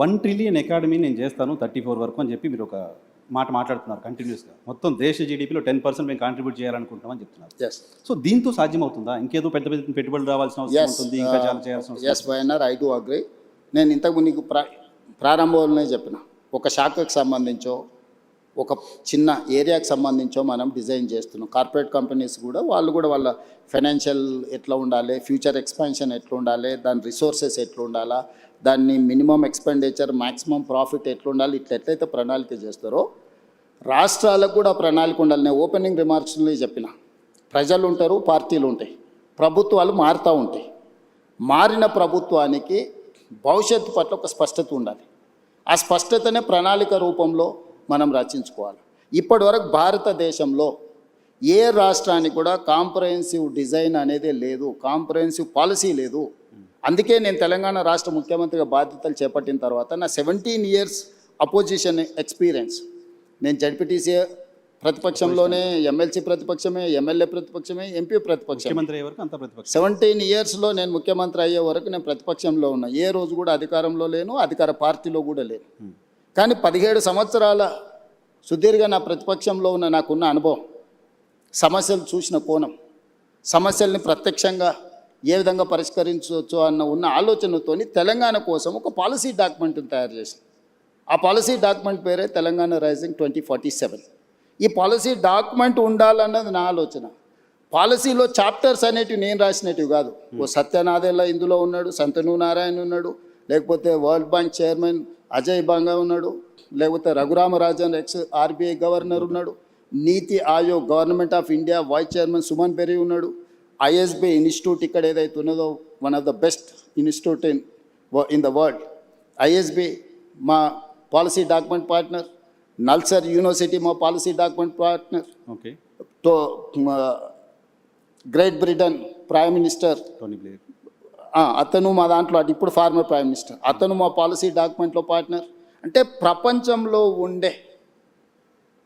1 trillion academy నేను చేస్తాను 34 వరకు అని చెప్పి మీరు ఒక మాట మాట్లాడుతున్నారు కంటిన్యూస్గా. మొత్తం దేశ జీడీపీలో 10% మేము కాంట్రిబ్యూట్ చేయాలనుకుంటామని చెప్తున్నారు. సో దీంతో సాధ్యమవుతుందా? ఇంకేదో పెద్ద పెద్ద పెట్టుబడులు రావాల్సిన అవసరం ఉంటుంది, ఇంకా చాలా చేయాల్సిన అవసరం. Yes YNR, I do agree. నేను ఇంతకు నీకు ప్రారంభంలోనే చెప్పిన, ఒక శాఖకు సంబంధించో ఒక చిన్న ఏరియాకి సంబంధించో మనం డిజైన్ చేస్తున్నాం. కార్పొరేట్ కంపెనీస్ కూడా వాళ్ళు కూడా వాళ్ళ ఫైనాన్షియల్ ఎట్లా ఉండాలి, ఫ్యూచర్ ఎక్స్పాన్షన్ ఎట్లా ఉండాలి, దాని రిసోర్సెస్ ఎట్లా ఉండాలా, దాన్ని మినిమం ఎక్స్పెండిచర్ మ్యాక్సిమం ప్రాఫిట్ ఎట్లా ఉండాలి, ఇట్లా ఎట్లయితే ప్రణాళిక చేస్తారో రాష్ట్రాలకు కూడా ప్రణాళిక ఉండాలి. నేను ఓపెనింగ్ రిమార్క్స్లో చెప్పిన, ప్రజలు ఉంటారు, పార్టీలు ఉంటాయి, ప్రభుత్వాలు మారుతూ ఉంటాయి. మారిన ప్రభుత్వానికి భవిష్యత్తు పట్ల ఒక స్పష్టత ఉండాలి. ఆ స్పష్టతనే ప్రణాళిక రూపంలో మనం రచించుకోవాలి. ఇప్పటి వరకు భారతదేశంలో ఏ రాష్ట్రానికి కూడా కాంప్రహెన్సివ్ డిజైన్ అనేది లేదు, కాంప్రహెన్సివ్ పాలసీ లేదు. అందుకే నేను తెలంగాణ రాష్ట్ర ముఖ్యమంత్రిగా బాధ్యతలు చేపట్టిన తర్వాత నా 17 years అపోజిషన్ ఎక్స్పీరియన్స్, నేను జడ్పీటీసీ ప్రతిపక్షంలోనే, ఎమ్మెల్సీ ప్రతిపక్షమే, ఎమ్మెల్యే ప్రతిపక్షమే, ఎంపీ ప్రతిపక్షం. 17 yearsలో నేను ముఖ్యమంత్రి అయ్యే వరకు నేను ప్రతిపక్షంలో ఉన్నా. ఏ రోజు కూడా అధికారంలో లేను, అధికార పార్టీలో కూడా లేను. కానీ 17 సంవత్సరాల సుదీర్ఘ నా ప్రతిపక్షంలో ఉన్న నాకున్న అనుభవం, సమస్యలు చూసిన కోణం, సమస్యల్ని ప్రత్యక్షంగా ఏ విధంగా పరిష్కరించవచ్చు అన్న ఉన్న ఆలోచనతోని తెలంగాణ కోసం ఒక పాలసీ డాక్యుమెంట్ని తయారు చేసింది. ఆ పాలసీ డాక్యుమెంట్ పేరే తెలంగాణ రైజింగ్ 2047. ఈ పాలసీ డాక్యుమెంట్ ఉండాలన్నది నా ఆలోచన. పాలసీలో చాప్టర్స్ అనేటివి నేను రాసినవి కాదు. ఓ సత్యనాథెల్ల ఇందులో ఉన్నాడు, సంతను నారాయణ ఉన్నాడు, లేకపోతే world bank chairman Ajay Banga ఉన్నాడు, లేకపోతే రఘురామరాజన్ ఎక్స్ ఆర్బీఐ గవర్నర్ ఉన్నాడు, NITI Aayog government of India vice chairman Suman Bery ఉన్నాడు, ఐఎస్బి ఇన్స్టిట్యూట్ ఇక్కడ ఏదైతే ఉన్నదో one of the best institute in the world, ISB మా policy document partner, NALSAR university మా పాలసీ డాక్యుమెంట్ పార్ట్నర్, తో గ్రేట్ బ్రిటన్ ప్రైమ్ మినిస్టర్ అతను మా దాంట్లో, ఇప్పుడు ఫార్మర్ ప్రైమ్ మినిస్టర్, అతను మా పాలసీ డాక్యుమెంట్లో పార్ట్నర్. అంటే ప్రపంచంలో ఉండే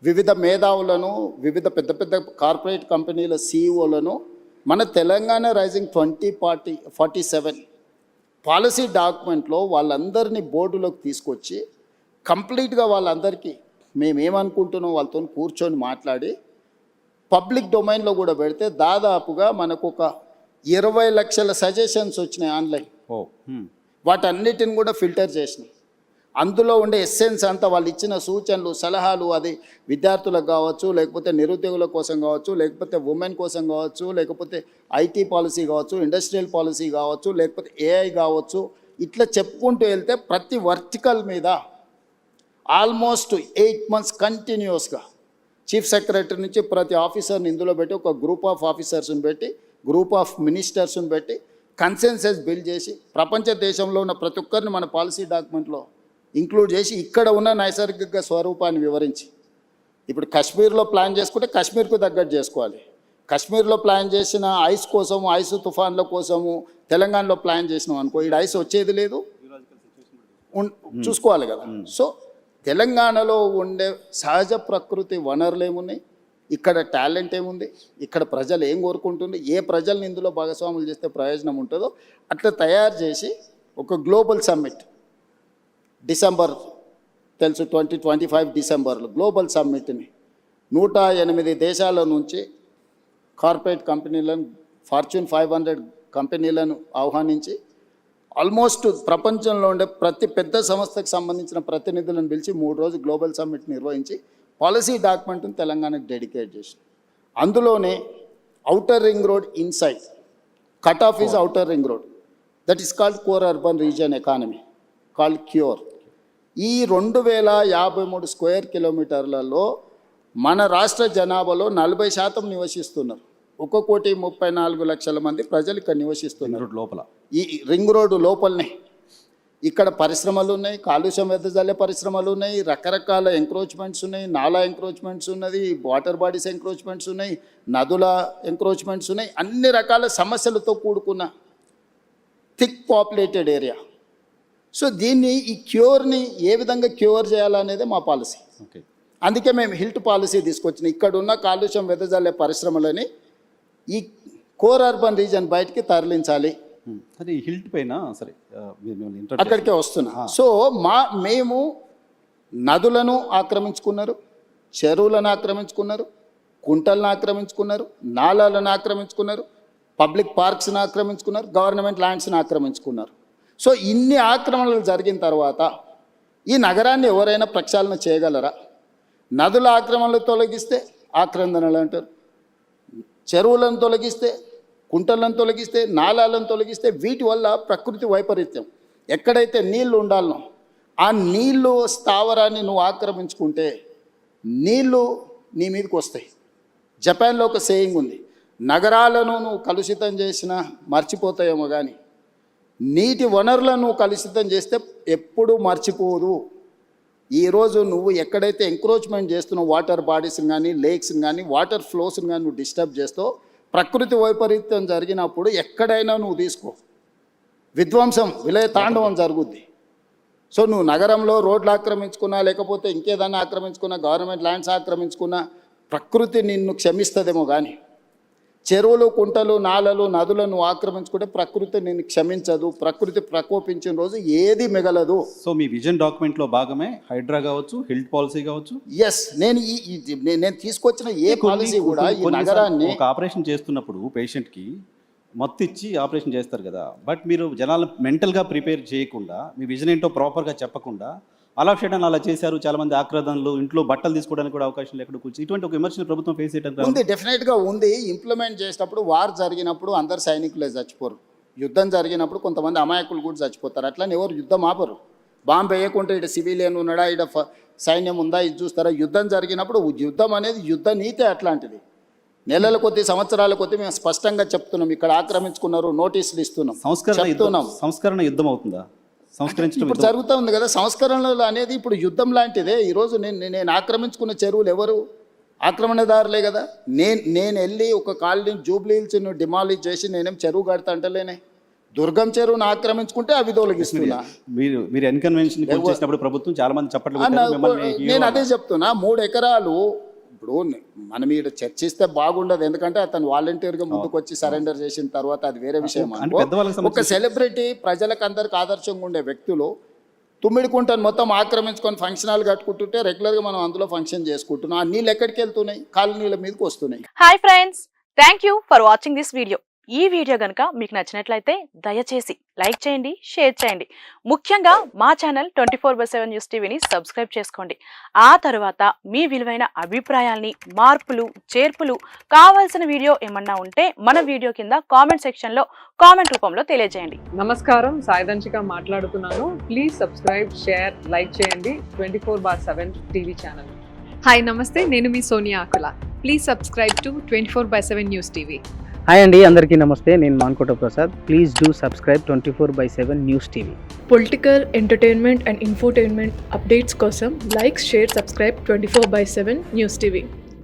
వివిధ మేధావులను, వివిధ పెద్ద పెద్ద కార్పొరేట్ కంపెనీల సీఈఓలను మన తెలంగాణ రైజింగ్ 2047 పాలసీ డాక్యుమెంట్లో వాళ్ళందరినీ బోర్డులోకి తీసుకొచ్చి కంప్లీట్గా వాళ్ళందరికీ మేమేమనుకుంటున్నాం వాళ్ళతో కూర్చొని మాట్లాడి పబ్లిక్ డొమైన్లో కూడా పెడితే దాదాపుగా మనకు ఒక 20 లక్షల సజెషన్స్ వచ్చినాయి ఆన్లైన్. వాటన్నిటిని కూడా ఫిల్టర్ చేసినాం. అందులో ఉండే ఎస్సెన్స్ అంతా వాళ్ళు ఇచ్చిన సూచనలు, సలహాలు, అది విద్యార్థులకు కావచ్చు, లేకపోతే నిరుద్యోగుల కోసం కావచ్చు, లేకపోతే ఉమెన్ కోసం కావచ్చు, లేకపోతే ఐటీ పాలసీ కావచ్చు, ఇండస్ట్రియల్ పాలసీ కావచ్చు, లేకపోతే ఏఐ కావచ్చు, ఇట్లా చెప్పుకుంటూ వెళ్తే ప్రతి వర్టికల్ మీద ఆల్మోస్ట్ 8 months కంటిన్యూస్గా చీఫ్ సెక్రటరీ నుంచి ప్రతి ఆఫీసర్ని ఇందులో పెట్టి, ఒక గ్రూప్ ఆఫ్ ఆఫీసర్స్ని పెట్టి, గ్రూప్ ఆఫ్ మినిస్టర్స్ని పెట్టి కన్సెన్సస్ బిల్డ్ చేసి ప్రపంచ దేశంలో ఉన్న ప్రతి ఒక్కరిని మన పాలసీ డాక్యుమెంట్లో ఇంక్లూడ్ చేసి ఇక్కడ ఉన్న నైసర్గిక స్వరూపాన్ని వివరించి, ఇప్పుడు కాశ్మీర్లో ప్లాన్ చేసుకుంటే కాశ్మీర్కు తగ్గట్టు చేసుకోవాలి. కాశ్మీర్లో ప్లాన్ చేసిన ఐస్ కోసము, ఐస్ తుఫాన్ల కోసము తెలంగాణలో ప్లాన్ చేసినాం అనుకో, ఇక్కడ ఐస్ వచ్చేది లేదు, చూసుకోవాలి కదా. సో తెలంగాణలో ఉండే సహజ ప్రకృతి వనరులు ఏమున్నాయి, ఇక్కడ టాలెంట్ ఏముంది, ఇక్కడ ప్రజలు ఏం కోరుకుంటుంది, ఏ ప్రజల్ని ఇందులో భాగస్వాములు చేస్తే ప్రయోజనం ఉంటుందో అట్లా తయారు చేసి ఒక గ్లోబల్ సమ్మిట్ డిసెంబర్, తెలుసు 2025 డిసెంబర్లో గ్లోబల్ సమ్మిట్ని 108 దేశాల నుంచి కార్పొరేట్ కంపెనీలను, ఫార్చ్యూన్ 500 కంపెనీలను ఆహ్వానించి ఆల్మోస్ట్ ప్రపంచంలో ఉండే ప్రతి పెద్ద సంస్థకు సంబంధించిన ప్రతినిధులను పిలిచి 3 రోజు గ్లోబల్ సమ్మిట్ నిర్వహించి పాలసీ డాక్యుమెంట్ని తెలంగాణకు డెడికేట్ చేసి, అందులోనే outer ring road inside, cut off is outer ring road, that is called core urban region economy called cure. ఈ 2053 స్క్వేర్ కిలోమీటర్లలో మన రాష్ట్ర జనాభాలో 40% నివసిస్తున్నారు. 1,34,00,000 మంది ప్రజలు ఇక్కడ నివసిస్తున్నారు లోపల, ఈ రింగ్ రోడ్డు లోపలనే. ఇక్కడ పరిశ్రమలు ఉన్నాయి, కాలుష్యం వెదజల్లే పరిశ్రమలు ఉన్నాయి, రకరకాల ఎంక్రోచ్మెంట్స్ ఉన్నాయి, నాలా ఎంక్రోచ్మెంట్స్ ఉన్నది, వాటర్ బాడీస్ ఎంక్రోచ్మెంట్స్ ఉన్నాయి, నదుల ఎంక్రోచ్మెంట్స్ ఉన్నాయి, అన్ని రకాల సమస్యలతో కూడుకున్న థిక్ పాపులేటెడ్ ఏరియా. సో దీన్ని, ఈ క్యూర్ని ఏ విధంగా క్యూర్ చేయాలనేదే మా పాలసీ. అందుకే మేము హిల్ట్ పాలసీ తీసుకొచ్చినాం. ఇక్కడ ఉన్న కాలుష్యం వెదజల్లే పరిశ్రమలని ఈ కోర్ అర్బన్ రీజన్ బయటికి తరలించాలి. అది హిల్ట్ పైన సరే మిమ్మల్ని interrupt అక్కడికే వస్తున్నా. సో మేము నదులను ఆక్రమించుకున్నారు, చెరువులను ఆక్రమించుకున్నారు, కుంటలను ఆక్రమించుకున్నారు, నాలాలను ఆక్రమించుకున్నారు, పబ్లిక్ పార్క్స్ని ఆక్రమించుకున్నారు, గవర్నమెంట్ ల్యాండ్స్ని ఆక్రమించుకున్నారు. సో ఇన్ని ఆక్రమణలు జరిగిన తర్వాత ఈ నగరాన్ని ఎవరైనా ప్రక్షాళన చేయగలరా? నదుల ఆక్రమణలు తొలగిస్తే ఆక్రందనలు అంటారు, చెరువులను తొలగిస్తే, కుంటలను తొలగిస్తే, నాలాలను తొలగిస్తే వీటి వల్ల ప్రకృతి వైపరీత్యం. ఎక్కడైతే నీళ్లు ఉండాలనో ఆ నీళ్ళు స్థావరాన్ని నువ్వు ఆక్రమించుకుంటే నీళ్ళు నీ మీదకి వస్తాయి. జపాన్లో ఒక సేయింగ్ ఉంది, నగరాలను నువ్వు కలుషితం చేసినా మర్చిపోతాయేమో కానీ నీటి వనరులను నువ్వు కలుషితం చేస్తే ఎప్పుడూ మర్చిపోదు. ఈరోజు నువ్వు ఎక్కడైతే ఎంక్రోచ్మెంట్ చేస్తున్నావు వాటర్ బాడీస్ని కానీ, లేక్స్ని కానీ, వాటర్ ఫ్లోస్ని కానీ నువ్వు డిస్టర్బ్ చేస్తావు, ప్రకృతి వైపరీత్యం జరిగినప్పుడు ఎక్కడైనా నువ్వు తీసుకో విధ్వంసం, విలయ తాండవం జరుగుద్ది. సో నువ్వు నగరంలో రోడ్లు ఆక్రమించుకున్నా, లేకపోతే ఇంకేదన్నా ఆక్రమించుకున్నా, గవర్నమెంట్ ల్యాండ్స్ ఆక్రమించుకున్నా ప్రకృతి నిన్ను క్షమిస్తుందేమో కానీ చెరువులు, కుంటలు, నాలలు, నదులను ఆక్రమించుకుంటే ప్రకృతి నిన్ను క్షమించదు. ప్రకృతి ప్రకోపించిన రోజు ఏది మిగలదు. సో మీ విజన్ డాక్యుమెంట్లో భాగమే హైడ్రా కావచ్చు, హిల్ట్ పాలసీ కావచ్చు. ఎస్, నేను తీసుకొచ్చిన ఏ పాలసీ కూడా ఈ నగరాన్ని ఒక ఆపరేషన్ చేస్తున్నప్పుడు పేషెంట్కి మత్తు ఇచ్చి ఆపరేషన్ చేస్తారు కదా, బట్ మీరు జనాలను మెంటల్గా ప్రిపేర్ చేయకుండా, మీ విజన్ ఏంటో ప్రాపర్గా చెప్పకుండా అలా చేయడానికి అలా చేశారు. చాలా మంది ఆక్రదనలు, ఇంట్లో బట్టలు తీసుకోవడానికి కూడా అవకాశం లేకుండా కూర్చొని ఇటువంటి ఒక విమర్శలు ప్రభుత్వం ఫేస్ చేయడం ఉంది. డెఫినెట్గా ఉంది. ఇంప్లిమెంట్ చేసేటప్పుడు వార్ జరిగినప్పుడు అందరు సైనికులే చచ్చిపోరు, యుద్ధం జరిగినప్పుడు కొంతమంది అమాయకులు కూడా చచ్చిపోతారు. అట్లని ఎవరు యుద్ధం ఆపరు. బాంబు వేయకుంటే ఇటు సివిలియన్ ఉన్నాడా, ఇటు సైన్యం ఉందా, ఇది చూస్తారా? యుద్ధం జరిగినప్పుడు యుద్ధం అనేది యుద్ధ నీతే అట్లాంటిది. నెలల కొద్ది, సంవత్సరాల కొద్ది మేము స్పష్టంగా చెప్తున్నాం, ఇక్కడ ఆక్రమించుకున్నారు, నోటీసులు ఇస్తున్నాం, సంస్కరణ యుద్ధం అవుతుందా? ఇప్పుడు జరుగుతూ ఉంది కదా సంస్కరణలు అనేది. ఇప్పుడు యుద్ధం లాంటిదే. ఈరోజు నేను ఆక్రమించుకున్న చెరువులు ఎవరు? ఆక్రమణదారులే కదా. నేను వెళ్ళి ఒక కాలనీ జూబ్లీ హిల్స్ డిమాలిష్ చేసి నేనేం చెరువు కడతా అంటలేనే. దుర్గం చెరువును ఆక్రమించుకుంటే అవి తొలగిస్తున్నా. మీరు ఎన్కన్వెన్షన్ చేసినప్పుడు ప్రభుత్వం చాలా మంది చెప్పట్లు నేను అదే చెప్తున్నా. 3 ఎకరాలు ఇప్పుడు మనం ఇక్కడ చర్చిస్తే బాగుండదు, ఎందుకంటే అతను వాలంటీర్గా ముందుకు వచ్చి సరెండర్ చేసిన తర్వాత అది వేరే విషయం. ఒక సెలబ్రిటీ ప్రజలకు అందరికి ఆదర్శంగా ఉండే వ్యక్తులు తుమ్మిడికుంటను మొత్తం ఆక్రమించుకొని ఫంక్షన్ హాల్ కట్టుకుంటుంటే రెగ్యులర్గా మనం అందులో ఫంక్షన్ చేసుకుంటున్నాం. ఆ నీళ్ళు ఎక్కడికి వెళ్తున్నాయి? కాలనీల మీదకి వస్తున్నాయి. Hi friends, thank you for watching this video. ఈ వీడియో గనుక మీకు నచ్చినట్లయితే దయచేసి లైక్ చేయండి, షేర్ చేయండి. ముఖ్యంగా మా ఛానల్ 24/7 న్యూస్ టీవీని సబ్స్క్రైబ్ చేసుకోండి. ఆ తర్వాత మీ విలువైన అభిప్రాయాల్ని, మార్పులు, చేర్పులు, కావాల్సిన వీడియో ఏమన్నా ఉంటే మన వీడియో కింద కామెంట్ సెక్షన్లో కామెంట్ రూపంలో తెలియజేయండి. నమస్కారం, సాయిదంచిక మాట్లాడుతున్నాను. ప్లీజ్ సబ్స్క్రైబ్, షేర్, లైక్ చేయండి 24/7 టీవీ ఛానల్. హాయ్ నమస్తే, నేను మీ Sonia Akula. Please subscribe to 24/7 news TV. Hi అండి, అందరికీ నమస్తే. నేను Mankota Prasad. Please do subscribe 24/7 news TV. Political, entertainment and infotainment updates కోసం like, share, subscribe 24/7 news TV.